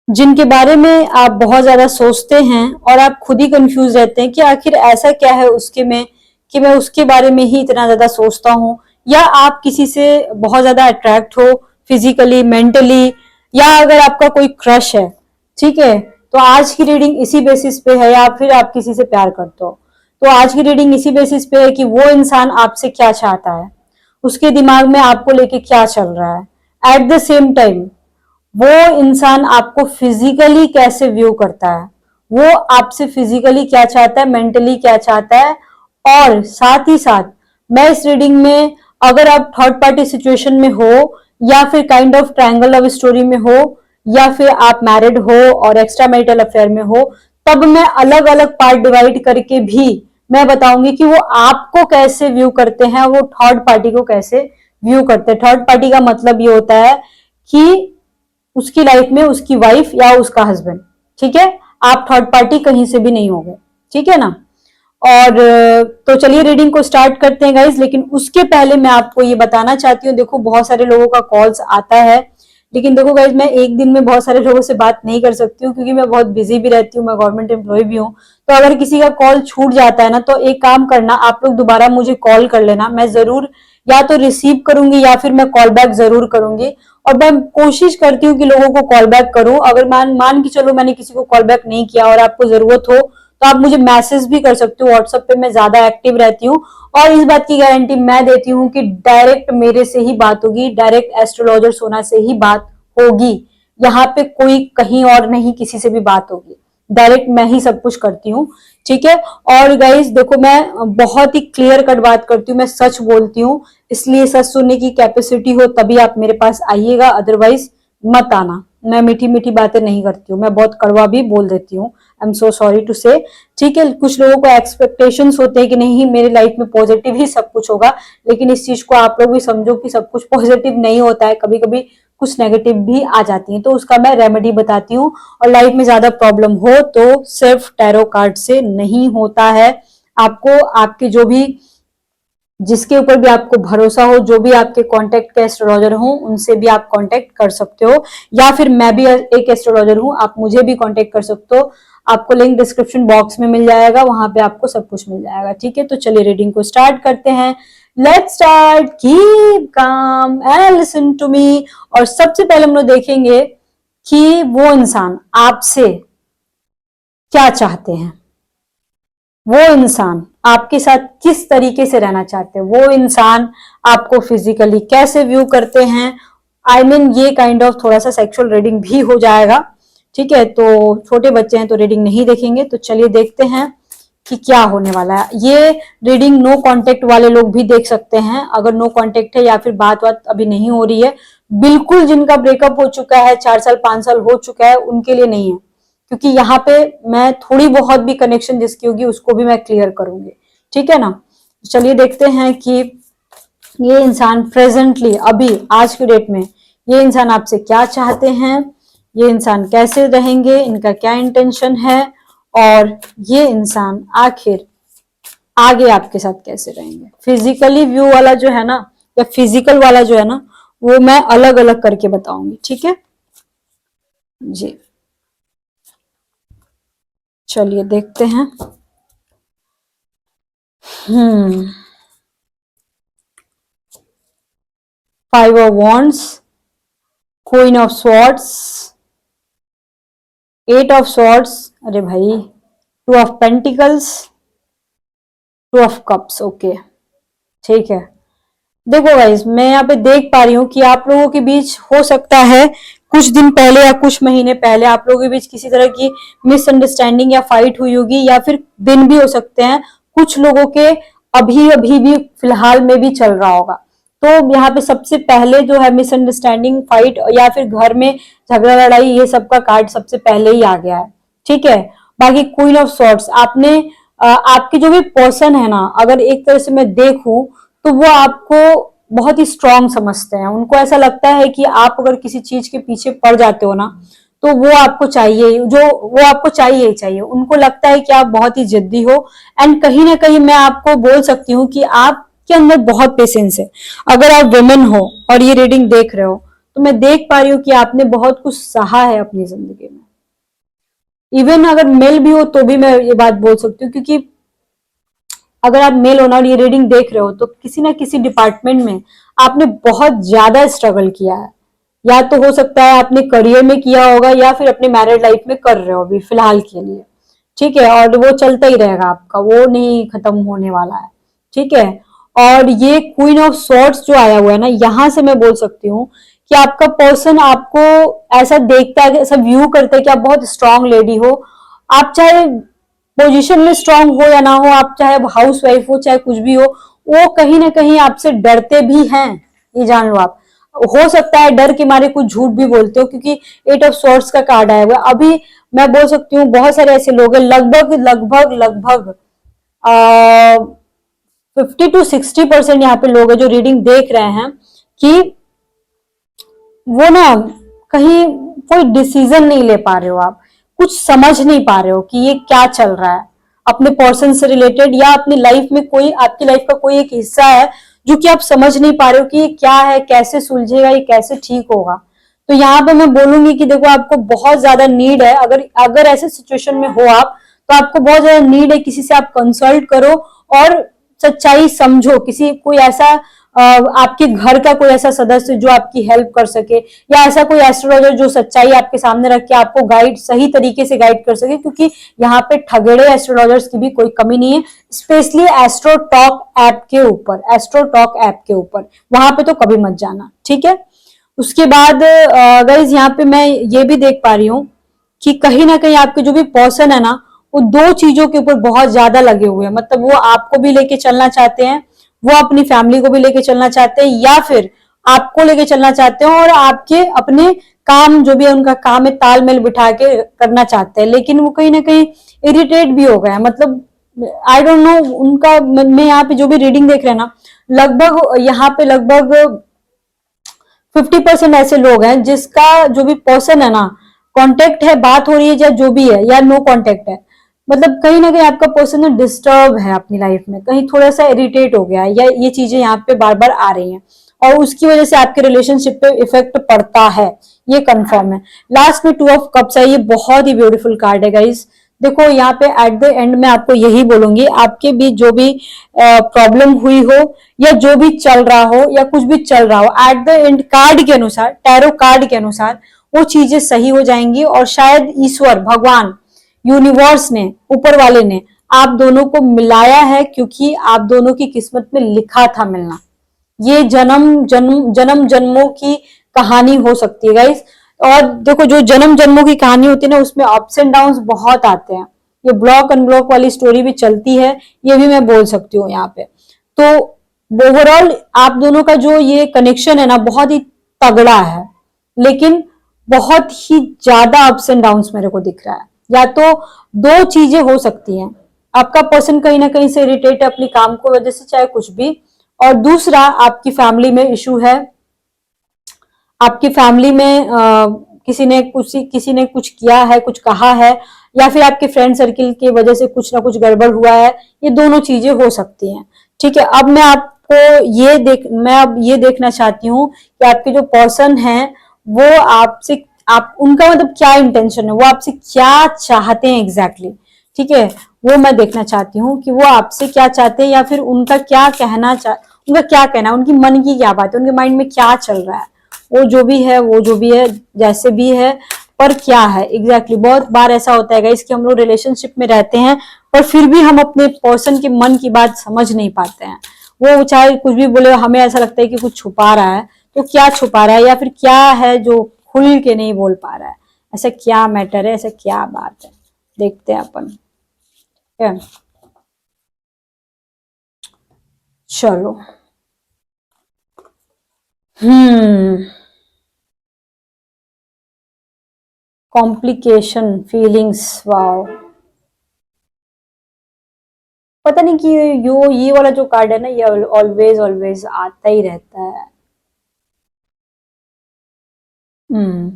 जिनके बारे में आप बहुत ज्यादा सोचते हैं और आप खुद ही कंफ्यूज रहते हैं कि आखिर ऐसा क्या है उसके में कि मैं उसके बारे में ही इतना ज्यादा सोचता हूँ, या आप किसी से बहुत ज्यादा अट्रैक्ट हो फिजिकली, मेंटली, या अगर आपका कोई क्रश है, ठीक है, तो आज की रीडिंग इसी बेसिस पे है, या फिर आप किसी से प्यार करते हो तो आज की रीडिंग इसी बेसिस पे है कि वो इंसान आपसे क्या चाहता है, उसके दिमाग में आपको लेके क्या चल रहा है। एट द सेम टाइम वो इंसान आपको फिजिकली कैसे व्यू करता है, वो आपसे फिजिकली क्या चाहता है, मेंटली क्या चाहता है। और साथ ही साथ मैं इस रीडिंग में, अगर आप थर्ड पार्टी सिचुएशन में हो, या फिर kind of triangle love story में हो, या फिर आप मैरिड हो और एक्स्ट्रा मैरिटल अफेयर में हो, तब मैं अलग अलग पार्ट डिवाइड करके भी मैं बताऊंगी कि वो आपको कैसे व्यू करते हैं, वो थर्ड पार्टी को कैसे व्यू करते हैं। थर्ड पार्टी का मतलब ये होता है कि उसकी लाइफ में उसकी वाइफ या उसका हस्बैंड, ठीक है, आप थर्ड पार्टी कहीं से भी नहीं होगे, ठीक है ना। और तो चलिए रीडिंग को स्टार्ट करते हैं गाइज, लेकिन उसके पहले मैं आपको ये बताना चाहती हूँ, देखो बहुत सारे लोगों का कॉल्स आता है, लेकिन देखो गाइज मैं एक दिन में बहुत सारे लोगों से बात नहीं कर सकती हूँ क्योंकि मैं बहुत बिजी भी रहती हूँ, मैं गवर्नमेंट एम्प्लॉय भी हूँ। तो अगर किसी का कॉल छूट जाता है ना, तो एक काम करना, आप लोग दोबारा मुझे कॉल कर लेना, मैं जरूर या तो रिसीव करूंगी या फिर मैं कॉल बैक जरूर करूंगी। और मैं कोशिश करती हूँ कि लोगों को कॉल बैक करूं। अगर मान के चलो मैंने किसी को कॉल बैक नहीं किया और आपको जरूरत हो तो आप मुझे मैसेज भी कर सकते हो, व्हाट्सएप पे मैं ज्यादा एक्टिव रहती हूँ। और इस बात की गारंटी मैं देती हूँ कि डायरेक्ट मेरे से ही बात होगी, डायरेक्ट एस्ट्रोलॉजर सोना से ही बात होगी। यहाँ पे कोई कहीं और नहीं किसी से भी बात होगी, डायरेक्ट मैं ही सब कुछ करती हूँ, ठीक है। और गाइज देखो मैं बहुत ही क्लियर कट बात करती हूँ, मैं सच बोलती हूँ, इसलिए सच सुनने की कैपेसिटी हो तभी आप मेरे पास आइएगा, अदरवाइज मत आना। मैं मीठी मीठी बातें नहीं करती हूँ, मैं बहुत कड़वा भी बोल देती हूँ, I am so sorry to say, ठीक है। कुछ लोगों को एक्सपेक्टेशंस होते हैं कि नहीं मेरी लाइफ में पॉजिटिव ही सब कुछ होगा, लेकिन इस चीज को आप लोग भी समझो कि सब कुछ पॉजिटिव नहीं होता है, कभी कभी कुछ नेगेटिव भी आ जाती है, तो उसका मैं रेमेडी बताती हूँ। और लाइफ में ज्यादा प्रॉब्लम हो तो सिर्फ टैरो कार्ड से नहीं होता है, आपको आपके जो भी, जिसके ऊपर भी आपको भरोसा हो, जो भी आपके कांटेक्ट के एस्ट्रोलॉजर हो उनसे भी आप कांटेक्ट कर सकते हो, या फिर मैं भी एक एस्ट्रोलॉजर हूं, आप मुझे भी कांटेक्ट कर सकते हो। आपको लिंक डिस्क्रिप्शन बॉक्स में मिल जाएगा, वहां पे आपको सब कुछ मिल जाएगा, ठीक है। तो चलिए रीडिंग को स्टार्ट करते हैं। Let's start, keep calm and listen to me. और सबसे पहले हम लोग देखेंगे कि वो इंसान आपसे क्या चाहते हैं, वो इंसान आपके साथ किस तरीके से रहना चाहते हैं, वो इंसान आपको फिजिकली कैसे व्यू करते हैं। आई मीन ये काइंड ऑफ थोड़ा सा सेक्सुअल रीडिंग भी हो जाएगा, ठीक है। तो छोटे बच्चे हैं तो रीडिंग नहीं देखेंगे, तो चलिए देखते हैं कि क्या होने वाला है। ये रीडिंग नो कांटेक्ट वाले लोग भी देख सकते हैं, अगर नो कांटेक्ट है या फिर बात अभी नहीं हो रही है, बिल्कुल जिनका ब्रेकअप हो चुका है, 4 साल 5 साल हो चुका है, उनके लिए नहीं है, क्योंकि यहाँ पे मैं थोड़ी बहुत भी कनेक्शन जिसकी होगी उसको भी मैं क्लियर करूंगी, ठीक है ना। चलिए देखते हैं कि ये इंसान प्रेजेंटली अभी आज की डेट में ये इंसान आपसे क्या चाहते हैं, ये इंसान कैसे रहेंगे, इनका क्या इंटेंशन है, और ये इंसान आखिर आगे आपके साथ कैसे रहेंगे। फिजिकली व्यू वाला जो है ना, या फिजिकल वाला जो है ना, वो मैं अलग अलग करके बताऊंगी, ठीक है जी। चलिए देखते हैं। 5 of Wands, Queen of Swords, 8 of Swords, अरे भाई 2 of Pentacles, 2 of Cups, okay ठीक है। देखो गाइस मैं यहाँ पे देख पा रही हूँ कि आप लोगों के बीच हो सकता है कुछ दिन पहले या कुछ महीने पहले आप लोगों के बीच किसी तरह की मिसअंडरस्टैंडिंग या फाइट हुई होगी, या फिर दिन भी हो सकते हैं, कुछ लोगों के अभी अभी भी फिलहाल में भी चल रहा होगा। तो यहाँ पे सबसे पहले जो है मिसअंडरस्टैंडिंग, फाइट या फिर घर में झगड़ा लड़ाई, ये सब का कार्ड सबसे पहले ही आ गया है, ठीक है। बाकी क्वीन ऑफ सॉर्ड्स, आपने आपके जो भी पर्सन है ना, अगर एक तरह से मैं देखूं तो वो आपको बहुत ही स्ट्रांग समझते हैं, उनको ऐसा लगता है कि आप अगर किसी चीज के पीछे पड़ जाते हो ना, तो वो आपको चाहिए, जो वो आपको चाहिए ही चाहिए, उनको लगता है कि आप बहुत ही जिद्दी हो। एंड कहीं ना कहीं मैं आपको बोल सकती हूँ कि आपके अंदर बहुत पेशेंस है। अगर आप वुमेन हो और ये रीडिंग देख रहे हो, तो मैं देख पा रही हूँ कि आपने बहुत कुछ सहा है अपनी जिंदगी में, इवन अगर मेल भी हो तो भी मैं ये बात बोल सकती हूँ, क्योंकि अगर आप मेल हो ना और ये रीडिंग देख रहे हो तो किसी ना किसी डिपार्टमेंट में आपने बहुत ज्यादा स्ट्रगल किया है। या तो हो सकता है आपने करियर में किया होगा या फिर अपने मैरिड लाइफ में कर रहे हो अभी फिलहाल के लिए, ठीक है, और वो चलता ही रहेगा आपका, वो नहीं खत्म होने वाला है, ठीक है। और ये क्वीन ऑफ स्वॉर्ड्स जो आया हुआ है ना, यहां से मैं बोल सकती हूँ कि आपका पर्सन आपको ऐसा देखता है, ऐसा व्यू करता है कि आप बहुत स्ट्रांग लेडी हो। आप चाहे पोजीशन में स्ट्रांग हो या ना हो, आप चाहे हाउस वाइफ हो चाहे कुछ भी हो, वो कहीं ना कहीं आपसे डरते भी हैं, ये जान लो आप। हो सकता है डर के मारे कुछ झूठ भी बोलते हो, क्योंकि 8 ऑफ स्वॉर्ड्स का कार्ड आया हुआ है। अभी मैं बोल सकती हूँ बहुत सारे ऐसे लोग हैं, लगभग लगभग लगभग 50 to 60% यहाँ पे लोग हैं जो रीडिंग देख रहे हैं कि वो ना कहीं कोई डिसीजन नहीं ले पा रहे हो, आप कुछ समझ नहीं पा रहे हो कि ये क्या चल रहा है अपने पर्सन से रिलेटेड, या अपनी लाइफ में कोई आपकी लाइफ का कोई एक हिस्सा है जो कि आप समझ नहीं पा रहे हो कि ये क्या है, कैसे सुलझेगा, ये कैसे ठीक होगा। तो यहाँ पे मैं बोलूंगी कि देखो आपको बहुत ज्यादा नीड है, अगर अगर ऐसे सिचुएशन में हो आप, तो आपको बहुत ज्यादा नीड है किसी से आप कंसल्ट करो और सच्चाई समझो। किसी कोई ऐसा आपके घर का कोई ऐसा सदस्य जो आपकी हेल्प कर सके, या ऐसा कोई एस्ट्रोलॉजर जो सच्चाई आपके सामने रख के आपको गाइड सही तरीके से गाइड कर सके, क्योंकि यहाँ पे ठगेड़े एस्ट्रोलॉजर्स की भी कोई कमी नहीं है, स्पेशली एस्ट्रो टॉक ऐप के ऊपर, एस्ट्रो टॉक ऐप के ऊपर, वहां पे तो कभी मत जाना, ठीक है। उसके बाद गाइस यहाँ पे मैं ये भी देख पा रही हूँ कि कहीं ना कहीं आपके जो भी पर्सन है ना, वो दो चीजों के ऊपर बहुत ज्यादा लगे हुए हैं। मतलब वो आपको भी लेके चलना चाहते हैं, वो अपनी फैमिली को भी लेके चलना चाहते हैं, या फिर आपको लेके चलना चाहते हैं और आपके अपने काम जो भी है उनका काम है तालमेल बिठा के करना चाहते हैं, लेकिन वो कहीं ना कहीं इरिटेट भी हो गए हैं। मतलब आई डोंट नो उनका, मैं यहाँ पे जो भी रीडिंग देख रहे हैं ना, लगभग यहाँ पे लगभग 50% ऐसे लोग हैं जिसका जो भी पर्सन है ना, कांटेक्ट है, बात हो रही है या जो भी है, या नो कांटेक्ट है, मतलब कहीं ना कहीं आपका पर्सन डिस्टर्ब है अपनी लाइफ में, कहीं थोड़ा सा इरिटेट हो गया है, या ये चीजें यहाँ पे बार बार आ रही हैं और उसकी वजह से आपके रिलेशनशिप पे इफेक्ट पड़ता है, ये कंफर्म है। लास्ट में 2 ऑफ कप्स है, ये बहुत ही ब्यूटीफुल कार्ड है गाइस। देखो यहाँ पे एट द एंड में आपको यही बोलूंगी, आपके बीच जो भी प्रॉब्लम हुई हो या जो भी चल रहा हो या कुछ भी चल रहा हो, एट द एंड कार्ड के अनुसार, टैरो कार्ड के अनुसार वो चीजें सही हो जाएंगी, और शायद ईश्वर भगवान यूनिवर्स ने, ऊपर वाले ने आप दोनों को मिलाया है, क्योंकि आप दोनों की किस्मत में लिखा था मिलना। ये जन्म जन्मों की कहानी हो सकती है गाइस। और देखो जो जन्म जन्मों की कहानी होती है ना, उसमें अप्स एंड डाउन्स बहुत आते हैं, ये ब्लॉक अनब्लॉक वाली स्टोरी भी चलती है, ये भी मैं बोल सकती हूँ यहाँ पे। तो ओवरऑल आप दोनों का जो ये कनेक्शन है ना, बहुत ही तगड़ा है, लेकिन बहुत ही ज्यादा अप्स एंड डाउन्स मेरे को दिख रहा है। या तो दो चीजें हो सकती हैं, आपका पर्सन कहीं ना कहीं से इरिटेट है अपनी काम को वजह से, चाहे कुछ भी, और दूसरा आपकी फैमिली में इशू है, आपकी फैमिली में किसी ने कुछ किया है, कुछ कहा है, या फिर आपके फ्रेंड सर्किल की वजह से कुछ ना कुछ गड़बड़ हुआ है, ये दोनों चीजें हो सकती हैं, ठीक है। अब मैं अब ये देखना चाहती हूँ कि आपके जो पर्सन है वो आपसे, आप उनका मतलब क्या इंटेंशन है, वो आपसे क्या चाहते हैं एग्जैक्टली, ठीक है, वो मैं देखना चाहती हूँ कि वो आपसे क्या चाहते हैं, या फिर उनका क्या कहना है, उनकी मन की क्या बात है, उनके माइंड में क्या चल रहा है, वो जो भी है जैसे भी है, पर क्या है एग्जैक्टली। बहुत बार ऐसा होता है गाइस कि हम लोग रिलेशनशिप में रहते हैं पर फिर भी हम अपने पर्सन के मन की बात समझ नहीं पाते हैं। वो चाहे कुछ भी बोले, हमें ऐसा लगता है कि कुछ छुपा रहा है, तो क्या छुपा रहा है, या फिर क्या है जो खुल के नहीं बोल पा रहा है, ऐसा क्या मैटर है, ऐसा क्या बात है, देखते हैं अपन। चलो, कॉम्प्लिकेशन फीलिंग्स, वाओ। पता नहीं कि ये वाला जो कार्ड है ना, ये ऑलवेज ऑलवेज आता ही रहता है। हम्म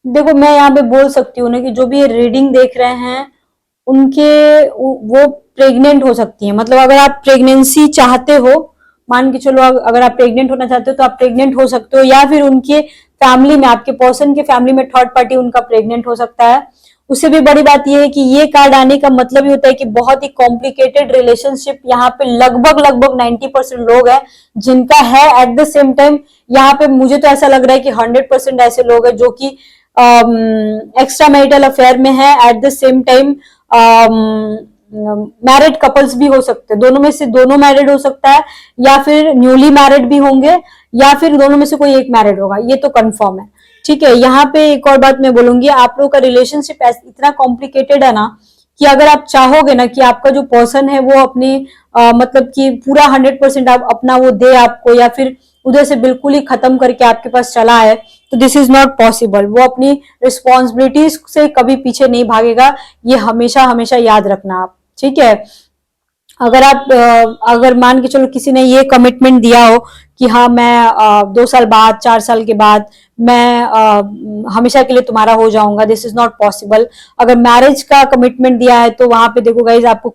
देखो मैं यहाँ पे बोल सकती हूँ ना कि जो भी ये रीडिंग देख रहे हैं उनके वो प्रेग्नेंट हो सकती है। मतलब अगर आप प्रेगनेंसी चाहते हो, मान के चलो अगर आप प्रेग्नेंट होना चाहते हो तो आप प्रेग्नेंट हो सकते हो, या फिर उनके फैमिली में, आपके पर्सन के फैमिली में थर्ड पार्टी उनका प्रेग्नेंट हो सकता है। उससे भी बड़ी बात यह है कि ये कार्ड आने का मतलब ही होता है कि बहुत ही कॉम्प्लिकेटेड रिलेशनशिप यहाँ पे लगभग लगभग 90% लोग हैं जिनका है। एट द सेम टाइम यहाँ पे मुझे तो ऐसा लग रहा है कि 100% ऐसे लोग हैं जो कि एक्स्ट्रा मैरिटल अफेयर में है। At the same time married couples भी हो सकते हैं, दोनों में से दोनों मैरिड हो सकता है, या फिर न्यूली मैरिड भी होंगे, या फिर दोनों में से कोई एक मैरिड होगा, ये तो कंफर्म है। ठीक है, यहाँ पे एक और बात मैं बोलूंगी, आप लोगों का रिलेशनशिप इतना कॉम्प्लिकेटेड है ना कि अगर आप चाहोगे ना कि आपका जो पर्सन है वो अपनी मतलब कि पूरा 100% आप अपना वो दे आपको, या फिर उधर से बिल्कुल ही खत्म करके आपके पास चला है, तो दिस इज नॉट पॉसिबल। वो अपनी रिस्पॉन्सिबिलिटीज से कभी पीछे नहीं भागेगा, ये हमेशा हमेशा याद रखना आप। ठीक है, अगर आप अगर मान के चलो किसी ने ये कमिटमेंट दिया हो कि हाँ मैं 2 साल बाद 4 साल के बाद मैं हमेशा के लिए तुम्हारा हो जाऊंगा, दिस इज नॉट पॉसिबल। अगर मैरिज का कमिटमेंट दिया है तो वहां पे देखो गाइज, आपको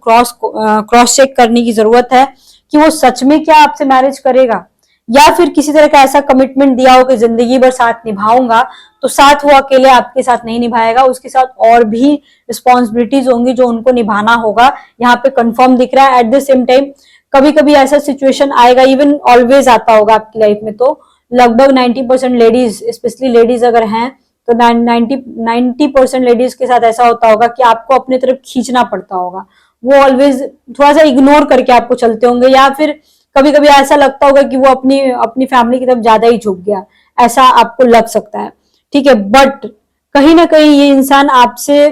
क्रॉस चेक करने की जरूरत है कि वो सच में क्या आपसे मैरिज करेगा, या फिर किसी तरह का ऐसा कमिटमेंट दिया हो कि जिंदगी भर साथ निभाऊंगा, तो साथ वो अकेले आपके साथ नहीं निभाएगा, उसके साथ और भी रिस्पॉन्सिबिलिटीज होंगी जो उनको निभाना होगा, यहाँ पे कंफर्म दिख रहा है। एट द सेम टाइम कभी कभी ऐसा सिचुएशन आएगा, इवन ऑलवेज आता होगा आपकी लाइफ में, तो लगभग 90% लेडीज, स्पेशली लेडीज अगर हैं तो 90% लेडीज के साथ ऐसा होता होगा कि आपको अपने तरफ खींचना पड़ता होगा, वो ऑलवेज थोड़ा सा इग्नोर करके आपको चलते होंगे, या फिर कभी कभी ऐसा लगता होगा कि वो अपनी अपनी फैमिली की तरफ ज्यादा ही झुक गया, ऐसा आपको लग सकता है। ठीक है, बट कहीं ना कहीं ये इंसान आपसे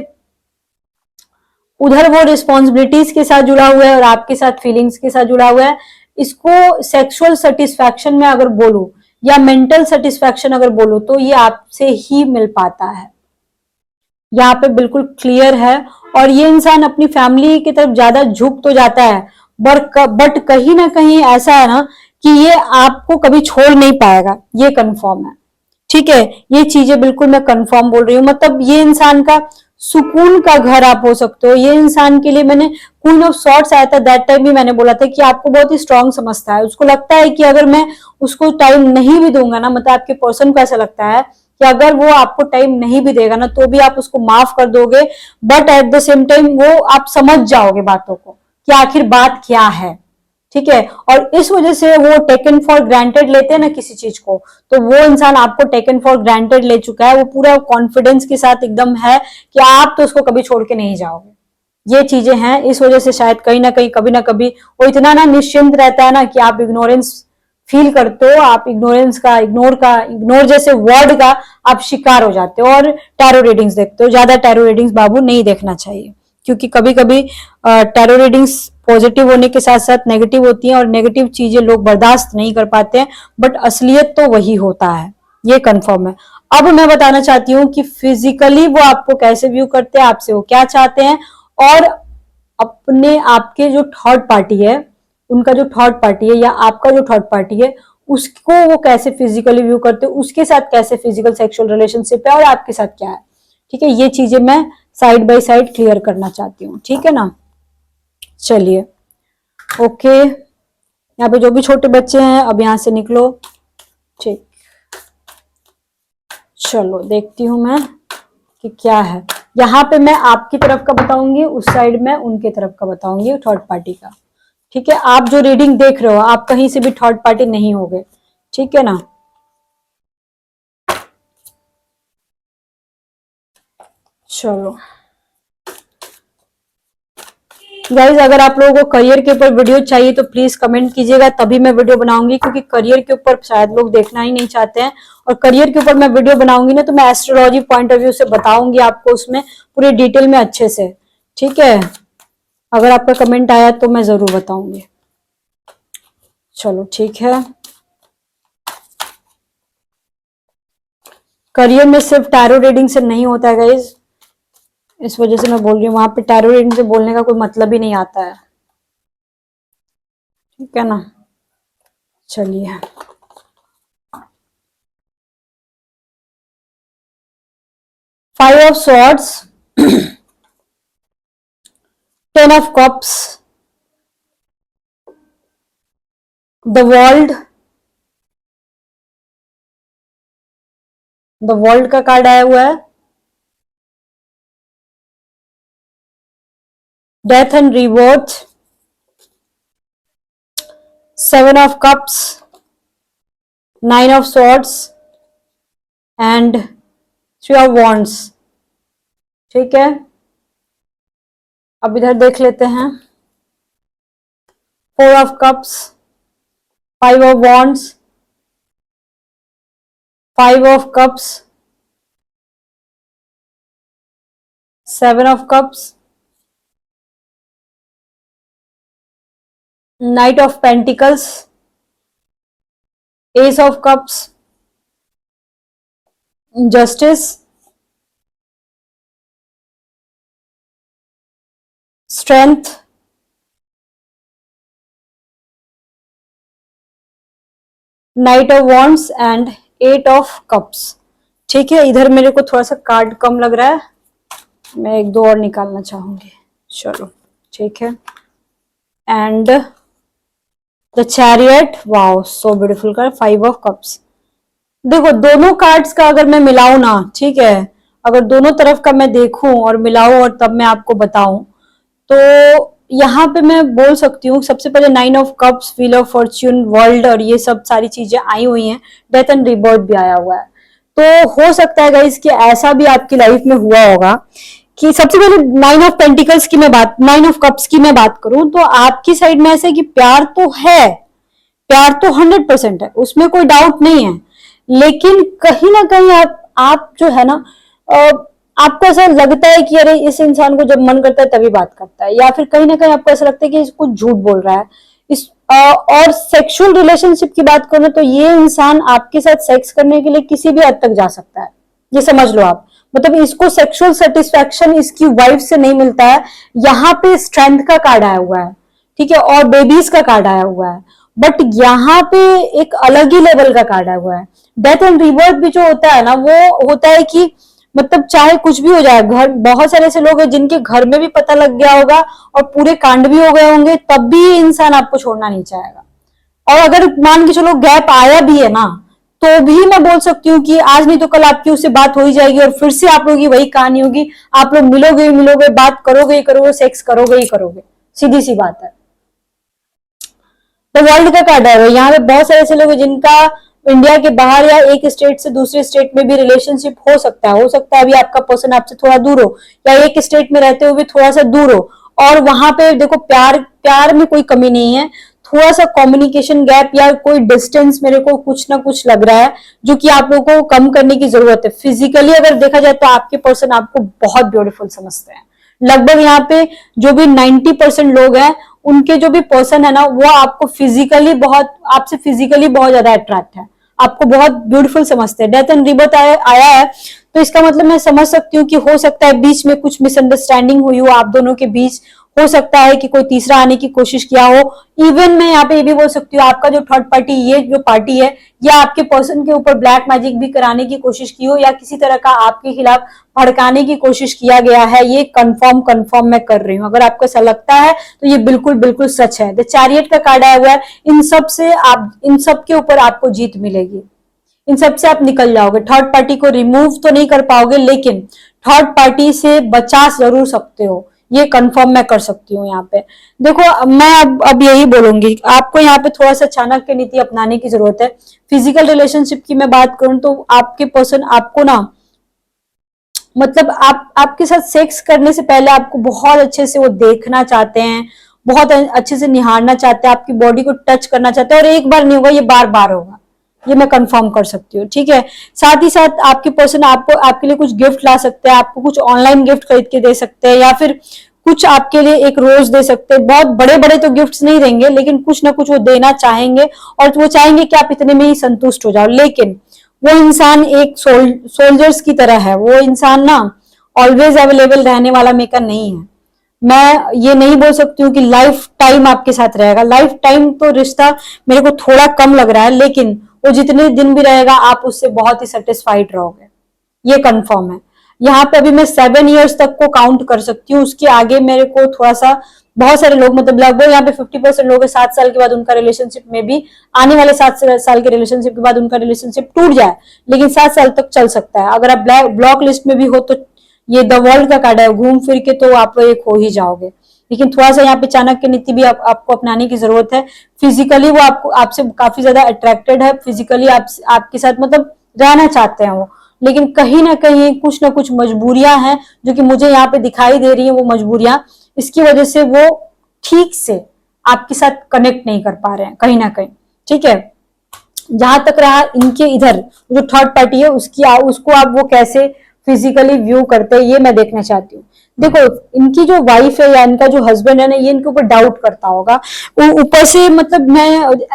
उधर वो रिस्पॉन्सिबिलिटीज के साथ जुड़ा हुआ है और आपके साथ फीलिंग्स के साथ जुड़ा हुआ है। इसको सेक्सुअल सेटिस्फैक्शन में अगर बोलूं या मेंटल सेटिस्फैक्शन अगर बोलूं तो ये आपसे ही मिल पाता है, यहाँ पे बिल्कुल क्लियर है। और ये इंसान अपनी फैमिली की तरफ ज्यादा झुक तो जाता है, बट कहीं ना कहीं ऐसा है ना कि ये आपको कभी छोड़ नहीं पाएगा, ये कंफर्म है। ठीक है, ये चीजें बिल्कुल मैं कंफर्म बोल रही हूँ, मतलब ये इंसान का सुकून का घर आप हो सकते हो। ये इंसान के लिए मैंने क्वीन ऑफ सॉर्ट्स आया था, दैट टाइम भी मैंने बोला था कि आपको बहुत ही स्ट्रांग समझता है, उसको लगता है कि अगर मैं उसको टाइम नहीं भी दूंगा ना, मतलब आपके पर्सन को ऐसा लगता है कि अगर वो आपको टाइम नहीं भी देगा ना तो भी आप उसको माफ कर दोगे, but at the same time वो आप समझ जाओगे बातों को कि आखिर बात क्या है। ठीक है, और इस वजह से वो टेकन फॉर ग्रांटेड लेते हैं ना किसी चीज को, तो वो इंसान आपको टेकन फॉर ग्रांटेड ले चुका है, वो पूरा कॉन्फिडेंस के साथ एकदम है कि आप तो उसको कभी छोड़ के नहीं जाओगे। ये चीजें हैं, इस वजह से शायद कहीं ना कहीं कभी ना कभी वो इतना ना निश्चिंत रहता है ना कि आप इग्नोरेंस फील करते हो, आप इग्नोर जैसे वर्ड का आप शिकार हो जाते हो और टैरो रीडिंग्स देखते हो। ज्यादा टैरो रीडिंग्स बाबू नहीं देखना चाहिए, क्योंकि कभी कभी टैरो रीडिंग्स पॉजिटिव होने के साथ साथ नेगेटिव होती हैं और नेगेटिव चीजें लोग बर्दाश्त नहीं कर पाते हैं, बट असलियत तो वही होता है, ये कंफर्म है। अब मैं बताना चाहती हूँ कि फिजिकली वो आपको कैसे व्यू करते हैं, आपसे वो क्या चाहते हैं, और अपने आपके जो थर्ड पार्टी है, उनका जो थर्ड पार्टी है या आपका जो थर्ड पार्टी है, उसको वो कैसे फिजिकली व्यू करते हैं, उसके साथ कैसे फिजिकल सेक्सुअल रिलेशनशिप है और आपके साथ क्या है। ठीक है, ये चीजें मैं साइड बाय साइड क्लियर करना चाहती हूँ। ठीक है ना, चलिए ओके, यहाँ पे जो भी छोटे बच्चे हैं अब यहाँ से निकलो। ठीक, चलो देखती हूँ मैं कि क्या है। यहाँ पे मैं आपकी तरफ का बताऊंगी, उस साइड में उनके तरफ का बताऊंगी, थर्ड पार्टी का। ठीक है, आप जो रीडिंग देख रहे हो आप कहीं से भी थर्ड पार्टी नहीं होगे। ठीक है ना, चलो गाइज, अगर आप लोगों को करियर के ऊपर वीडियो चाहिए तो प्लीज कमेंट कीजिएगा, तभी मैं वीडियो बनाऊंगी, क्योंकि करियर के ऊपर शायद लोग देखना ही नहीं चाहते हैं। और करियर के ऊपर मैं वीडियो बनाऊंगी ना तो मैं एस्ट्रोलॉजी पॉइंट ऑफ व्यू से बताऊंगी आपको उसमें पूरी डिटेल में अच्छे से। ठीक है, अगर आपका कमेंट आया तो मैं जरूर बताऊंगी। चलो ठीक है, करियर में सिर्फ टैरो रीडिंग से नहीं होता है गाइज, इस वजह से मैं बोल रही हूँ, वहां पे टैरो रीडिंग से बोलने का कोई मतलब ही नहीं आता है। ठीक है ना, चलिए, five of swords, ten of cups, the world का कार्ड आया हुआ है, death and rebirth, 7 of cups, 9 of swords and 3 of wands. ठीक है, अब इधर देख लेते हैं। 4 of cups, 5 of wands, 5 of cups, 7 of cups, night of pentacles, S of cups, justice, strength, night of wands and 8 of cups. ठीक है, इधर मेरे को थोड़ा सा कार्ड कम लग रहा है, मैं 1-2 और निकालना चाहूंगी। चलो ठीक है, and the chariot, wow so beautiful card, 5 of cups. देखो दोनों कार्ड्स का अगर मैं मिलाऊं ना, ठीक है, अगर दोनों तरफ का मैं देखूं और मिलाऊं और तब मैं आपको बताऊं, तो यहाँ पे मैं बोल सकती हूँ सबसे पहले 9 of cups, wheel of Fortune, world और ये सब सारी चीजें आई हुई हैं, डेथ एंड रिबर्थ भी आया हुआ है। तो हो सकता है गाइस कि ऐसा भी आपकी लाइफ में हुआ होगा कि सबसे पहले 9 ऑफ पेंटिकल्स की मैं बात, 9 ऑफ कप्स की मैं बात करूं तो आपकी साइड में ऐसे कि प्यार तो है, प्यार तो 100% है, उसमें कोई डाउट नहीं है, लेकिन कहीं ना कहीं आप जो है ना, आपको ऐसा लगता है कि अरे इस इंसान को जब मन करता है तभी बात करता है, या फिर कहीं ना कहीं आपको ऐसा लगता है कि कुछ झूठ बोल रहा है। और सेक्सुअल रिलेशनशिप की बात करें तो ये इंसान आपके साथ सेक्स करने के लिए किसी भी हद तक जा सकता है, ये समझ लो आप। मतलब इसको सेक्सुअल सेटिस्फैक्शन इसकी वाइफ से नहीं मिलता है। यहाँ पे स्ट्रेंथ का कार्ड आया हुआ है, ठीक है, और बेबीज का कार्ड आया हुआ है, बट यहाँ पे एक अलग ही लेवल का कार्ड आया हुआ है। डेथ एंड रिबर्थ भी जो होता है ना, वो होता है कि मतलब चाहे कुछ भी हो जाए, घर, बहुत सारे ऐसे लोग हैं जिनके घर में भी पता लग गया होगा और पूरे कांड भी हो गए होंगे, तब भी ये इंसान आपको छोड़ना नहीं चाहेगा। और अगर मान के चलो गैप आया भी है ना, तो भी मैं बोल सकती हूँ कि आज नहीं तो कल आपकी उससे बात हो ही जाएगी और फिर से आप लोगों की वही कहानी होगी, आप लोग मिलोगे, बात करोगे, सेक्स करोगे ही करोगे, सीधी सी बात है। तो वर्ल्ड का कार्ड है, यहाँ पे बहुत सारे ऐसे लोग हैं जिनका इंडिया के बाहर या एक स्टेट से दूसरे स्टेट में भी रिलेशनशिप हो सकता है अभी आपका पर्सन आपसे थोड़ा दूर हो, या एक स्टेट में रहते हुए थोड़ा सा दूर हो, और वहां पे देखो प्यार में कोई कमी नहीं है, थोड़ा सा कम्युनिकेशन गैप या कोई डिस्टेंस मेरे को कुछ ना कुछ लग रहा है, जो कि आप लोगों को कम करने की जरूरत है। फिजिकली अगर देखा जाए तो आपके पर्सन आपको बहुत ब्यूटीफुल समझते हैं। लगभग यहाँ पे जो भी 90% लोग हैं, उनके जो भी पर्सन है ना, वो आपको फिजिकली बहुत, आपसे फिजिकली बहुत ज्यादा अट्रैक्ट है, आपको बहुत ब्यूटीफुल समझते हैं। डेथ एंड रिबर्थ आया है, तो इसका मतलब मैं समझ सकती हूँ कि हो सकता है बीच में कुछ मिसअंडरस्टैंडिंग हुई हो आप दोनों के बीच, हो सकता है कि कोई तीसरा आने की कोशिश किया हो। इवन मैं यहाँ पे ये भी बोल सकती हूँ, आपका जो थर्ड पार्टी, ये जो पार्टी है, या आपके पर्सन के ऊपर ब्लैक मैजिक भी कराने की कोशिश की हो, या किसी तरह का आपके खिलाफ भड़काने की कोशिश किया गया है, ये कंफर्म मैं कर रही हूँ। अगर आपको ऐसा लगता है तो ये बिल्कुल सच है। द चैरियट का कार्ड आया हुआ है, इन सब के ऊपर आपको जीत मिलेगी, इन सब से आप निकल जाओगे। थर्ड पार्टी को रिमूव तो नहीं कर पाओगे, लेकिन थर्ड पार्टी से बचा जरूर सकते हो, ये कंफर्म मैं कर सकती हूँ। यहाँ पे देखो, मैं अब यही बोलूंगी, आपको यहाँ पे थोड़ा सा चाणक्य नीति अपनाने की जरूरत है। फिजिकल रिलेशनशिप की मैं बात करूं तो आपके पर्सन आपको ना, मतलब आपके साथ सेक्स करने से पहले आपको बहुत अच्छे से वो देखना चाहते हैं, बहुत अच्छे से निहारना चाहते हैं, आपकी बॉडी को टच करना चाहते हैं, और एक बार नहीं होगा, ये बार बार होगा, ये मैं कंफर्म कर सकती हूँ। ठीक है, साथ ही साथ आपके पर्सन आपको, आपके लिए कुछ गिफ्ट ला सकते हैं, आपको कुछ ऑनलाइन गिफ्ट खरीद के दे सकते हैं, या फिर कुछ आपके लिए एक रोज दे सकते हैं। बहुत बड़े बड़े तो गिफ्ट्स नहीं देंगे, लेकिन कुछ ना कुछ वो देना चाहेंगे, और वो चाहेंगे कि आप इतने में ही संतुष्ट हो जाओ। लेकिन वो इंसान एक सोल्जर्स की तरह है, वो इंसान ना ऑलवेज अवेलेबल रहने वाला मेकर नहीं है। मैं ये नहीं बोल सकती हूँ कि लाइफ टाइम आपके साथ रहेगा, लाइफ टाइम तो रिश्ता मेरे को थोड़ा कम लग रहा है, लेकिन वो जितने दिन भी रहेगा आप उससे बहुत ही सेटिस्फाइड रहोगे, ये कंफर्म है। यहाँ पे अभी मैं 7 इयर्स तक को काउंट कर सकती हूँ, उसके आगे मेरे को थोड़ा सा, बहुत सारे लोग, मतलब लगभग यहाँ पे 50% लोग 7 साल के बाद उनका रिलेशनशिप में भी, आने वाले 7 साल के रिलेशनशिप के बाद उनका रिलेशनशिप टूट जाए, लेकिन 7 साल तक चल सकता है। अगर आप ब्लॉक लिस्ट में भी हो तो ये द वर्ल्ड का कार्ड है, घूम फिर के तो आप एक हो ही जाओगे। लेकिन थोड़ा सा यहाँ पे चाणक्य नीति भी आपको अपनाने की जरूरत है। फिजिकली वो आपको आपसे काफी ज्यादा अट्रैक्टेड है, फिजिकली आपके साथ मतलब रहना चाहते हैं वो, लेकिन कहीं ना कहीं कुछ ना कुछ मजबूरियां हैं जो कि मुझे यहाँ पे दिखाई दे रही है। वो मजबूरियां इसकी वजह से वो ठीक से आपके साथ कनेक्ट नहीं कर पा रहे हैं कहीं ना कहीं, ठीक है। जहां तक रहा इनके इधर जो थर्ड पार्टी है उसको आप वो कैसे फिजिकली व्यू करते हैं ये मैं देखना चाहती हूँ। देखो इनकी जो वाइफ है या इनका जो हस्बैंड है ना, ये इनके ऊपर डाउट करता होगा। ऊपर से मतलब मैं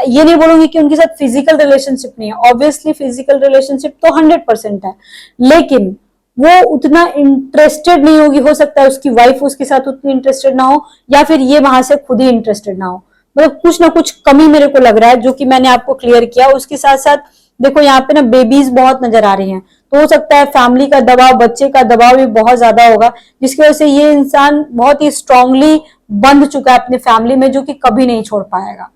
ये नहीं बोलूंगी कि उनके साथ फिजिकल रिलेशनशिप नहीं है, ऑब्वियसली फिजिकल रिलेशनशिप तो 100% है, लेकिन वो उतना इंटरेस्टेड नहीं होगी। हो सकता है उसकी वाइफ उसके साथ उतनी इंटरेस्टेड ना हो, या फिर ये वहां से खुद ही इंटरेस्टेड ना हो। मतलब कुछ ना कुछ कमी मेरे को लग रहा है, जो कि मैंने आपको क्लियर किया। उसके साथ साथ देखो यहाँ पे ना बेबीज बहुत नजर आ रही हैं, तो हो सकता है फैमिली का दबाव, बच्चे का दबाव भी बहुत ज्यादा होगा, जिसकी वजह से ये इंसान बहुत ही स्ट्रांगली बंध चुका है अपने फैमिली में, जो कि कभी नहीं छोड़ पाएगा,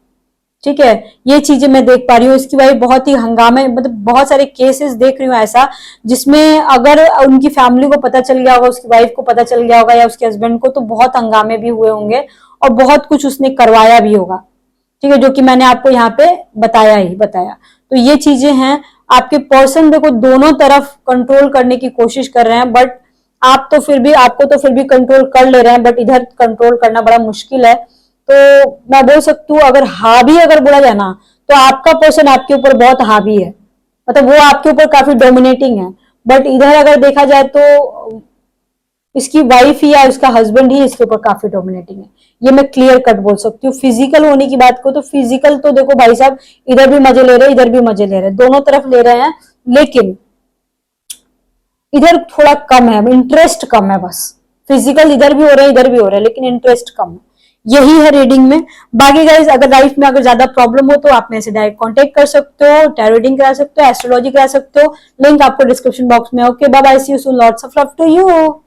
ठीक है। ये चीजें मैं देख पा रही हूँ। इसकी वाइफ बहुत ही हंगामे, मतलब बहुत सारे केसेस देख रही हूँ ऐसा, जिसमें अगर उनकी फैमिली को पता चल गया होगा, उसकी वाइफ को पता चल गया होगा या उसके हस्बैंड को, तो बहुत हंगामे भी हुए होंगे और बहुत कुछ उसने करवाया भी होगा, ठीक है, जो कि मैंने आपको यहाँ पे बताया। तो ये चीजें हैं। आपके पर्सन देखो दोनों तरफ कंट्रोल करने की कोशिश कर रहे हैं, बट आपको तो फिर भी कंट्रोल कर ले रहे हैं, बट इधर कंट्रोल करना बड़ा मुश्किल है। तो मैं बोल सकती हूँ अगर हावी अगर बोला जाए ना, तो आपका पर्सन आपके ऊपर बहुत हावी है, मतलब वो आपके ऊपर काफी डोमिनेटिंग है। बट इधर अगर देखा जाए तो इसकी वाइफ ही या इसका हस्बैंड ही इसके ऊपर काफी डोमिनेटिंग है, ये मैं क्लियर कट बोल सकती हूँ। फिजिकल होने की बात को तो फिजिकल तो देखो भाई साहब, इधर भी मजे ले रहे हैं, इधर भी मजे ले रहे हैं, दोनों तरफ ले रहे हैं, लेकिन इधर थोड़ा कम है, इंटरेस्ट कम है बस। फिजिकल इधर भी हो रहा है, इधर भी हो रहा है, लेकिन इंटरेस्ट कम है। यही है रीडिंग में। बाकी गाइज अगर लाइफ में अगर ज्यादा प्रॉब्लम हो तो आप मेरे से डायरेक्ट कांटेक्ट कर सकते हो, टैरो रीडिंग करा सकते हो, एस्ट्रोलॉजी करा सकते हो, लिंक आपको डिस्क्रिप्शन बॉक्स में। Okay bye bye, see you soon, lots of love to you.